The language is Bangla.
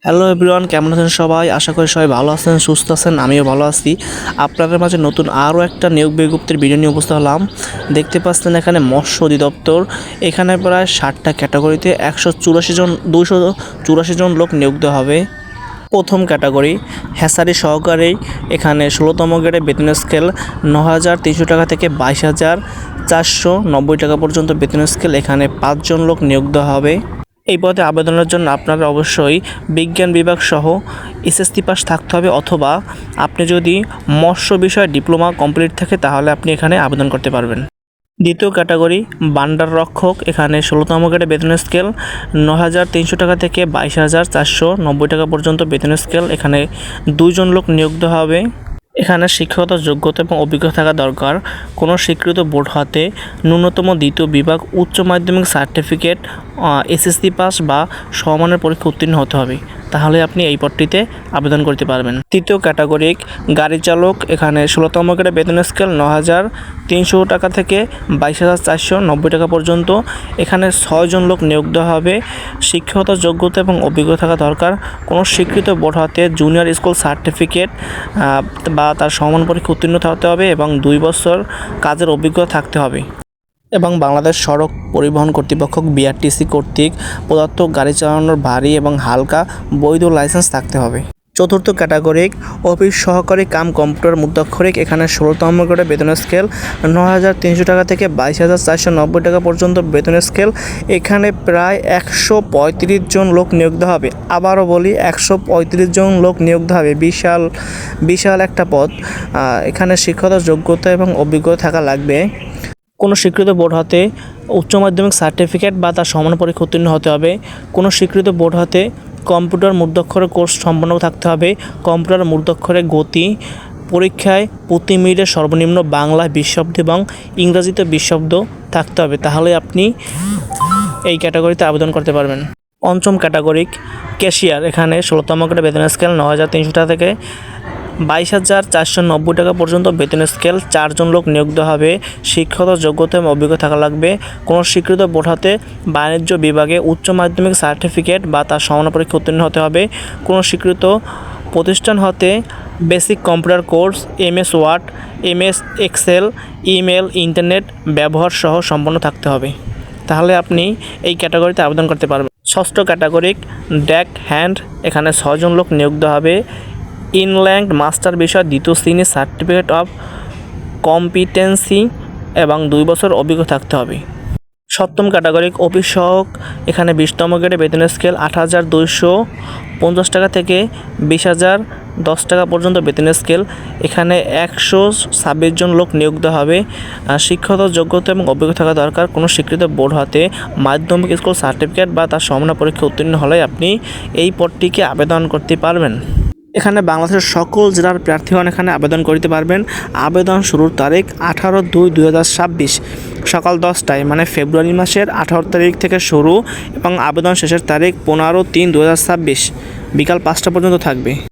হ্যালো এভরিওয়ান, কেমন আছেন সবাই? আশা করি সবাই ভালো আছেন, সুস্থ আছেন। আমিও ভালো আছি। আপনাদের মাঝে নতুন আরও একটা নিয়োগ বিজ্ঞপ্তির ভিডিও নিয়ে উপস্থিত হলাম। দেখতে পাচ্ছেন এখানে মৎস্য অধিদপ্তর। এখানে প্রায় 60টা ক্যাটাগরিতে 284 জন লোক নিয়োগ দেওয়া হবে। প্রথম ক্যাটাগরি হ্যাচারি সহকারী। এখানে 16তম গ্রেডে বেতন স্কেল 9,300 টাকা থেকে 22,490 টাকা পর্যন্ত বেতন স্কেল। এখানে 5 জন লোক নিয়োগ দেওয়া হবে। এই পদে আবেদনের জন্য আপনার অবশ্যই বিজ্ঞান বিভাগ সহ এসএসসি পাস থাকতে হবে, অথবা আপনি যদি মৎস্য বিষয়ে ডিপ্লোমা কমপ্লিট থাকে তাহলে আপনি এখানে আবেদন করতে পারবেন। দ্বিতীয় ক্যাটাগরি বান্ডার রক্ষক। এখানে 16তম গ্রেডে বেতন স্কেল 9,300 টাকা থেকে 22,490 টাকা পর্যন্ত বেতন স্কেল। এখানে 2 জন লোক নিয়োগ দেওয়া হবে। এখানে শিক্ষাগত যোগ্যতা এবং অভিজ্ঞতা থাকা দরকার। কোনো স্বীকৃত বোর্ড হতে ন্যূনতম দ্বিতীয় বিভাগ উচ্চ মাধ্যমিক সার্টিফিকেট, এসএসসি পাস বা সমমানের পরীক্ষা উত্তীর্ণ হতে হবে, তাহলে আপনি এই পদটিতে আবেদন করতে পারবেন। তৃতীয় ক্যাটাগরি গাড়ি চালক। এখানে 16তম গ্রেডে বেতন স্কেল 9,300 টাকা থেকে 22,490 টাকা পর্যন্ত। এখানে 6 জন লোক নিয়োগ দেওয়া হবে। শিক্ষাগত যোগ্যতা এবং অভিজ্ঞতা থাকা দরকার। কোনো স্বীকৃত বোর্ড হতে জুনিয়র স্কুল সার্টিফিকেট বা তার সমান পরীক্ষা উত্তীর্ণ হতে হবে এবং 2 বছর কাজের অভিজ্ঞতা থাকতে হবে, এবং বাংলাদেশ সড়ক পরিবহন কর্তৃপক্ষ বিআরটিসি কর্তৃক প্রদত্ত গাড়ি চালানোর ভারী এবং হালকা বৈধ লাইসেন্স থাকতে হবে। চতুর্থ ক্যাটাগরি অফিস সহকারী কাম কম্পিউটার মুদ্রাক্ষরিক। এখানে 16তম গ্রেডে বেতন স্কেল 9,300 টাকা থেকে 22,490 টাকা পর্যন্ত বেতন স্কেল। এখানে প্রায় 135 জন লোক নিয়োগ দেওয়া হবে। আবারও বলি, 135 জন লোক নিয়োগ দেওয়া হবে। বিশাল একটা পদ। এখানে শিক্ষাগত যোগ্যতা এবং অভিজ্ঞতা থাকা লাগবে। কোনো স্বীকৃত বোর্ড হতে উচ্চ মাধ্যমিক সার্টিফিকেট বা তার সমান পরীক্ষা উত্তীর্ণ হতে হবে। কোনো স্বীকৃত বোর্ড হতে কম্পিউটার মূর্ধাক্ষরের কোর্স সম্পন্ন থাকতে হবে। কম্পিউটার মূর্ধাক্ষরের গতি পরীক্ষায় প্রতি মিনিটে সর্বনিম্ন বাংলা 20 শব্দ এবং ইংরেজিতে 20 শব্দ থাকতে হবে, তাহলে আপনি এই ক্যাটাগরিতে আবেদন করতে পারবেন। পঞ্চম ক্যাটাগরি ক্যাশিয়ার। এখানে 16তম গ্রেডে বেতন স্কেল 9,300 টাকা থেকে 22,490 টাকা পর্যন্ত বেতন স্কেল। 4 জন লোক নিয়োগ দেওয়া হবে। শিক্ষাগত যোগ্যতা এবং অভিজ্ঞতা থাকা লাগবে। কোনো স্বীকৃত বোর্ড হতে বাণিজ্য বিভাগে উচ্চ মাধ্যমিক সার্টিফিকেট বা তার সমান পরীক্ষা উত্তীর্ণ হতে হবে। কোনো স্বীকৃত প্রতিষ্ঠান হতে basic computer course, MS word, MS Excel, email, internet ব্যবহার সহ সম্পন্ন থাকতে হবে, তাহলে আপনি এই ক্যাটাগরিতে আবেদন করতে পারবেন। ষষ্ঠ ক্যাটাগরি ডেক হ্যান্ড। এখানে 6 জন লোক নিয়োগ দেওয়া হবে। ইনল্যান্ড মাস্টার বিষয় 2য় শ্রেণীর সার্টিফিকেট অফ কম্পিটেন্সি এবং 2 বছর অভিজ্ঞতা থাকতে হবে। সপ্তম ক্যাটাগরি অফিস সহক। এখানে 20তম গ্রেডে বেতন স্কেল 8,250 টাকা থেকে 20,010 টাকা পর্যন্ত বেতন স্কেল। এখানে 126 জন লোক নিয়োগ দেওয়া হবে। শিক্ষাগত যোগ্যতা এবং অভিজ্ঞতা থাকা দরকার। কোনো স্বীকৃত বোর্ড হতে মাধ্যমিক স্কুল সার্টিফিকেট বা তার সমান পরীক্ষা উত্তীর্ণ হলে আপনি এই পদটিকে আবেদন করতে পারবেন। এখানে বাংলাদেশের সকল জেলার প্রার্থীগণ এখানে আবেদন করতে পারবেন। আবেদন শুরুর তারিখ 18/2/2026 সকাল 10টায়, মানে ফেব্রুয়ারি মাসের 18 তারিখ থেকে শুরু, এবং আবেদন শেষের তারিখ 15/3/2026 বিকাল 5টা পর্যন্ত থাকবে।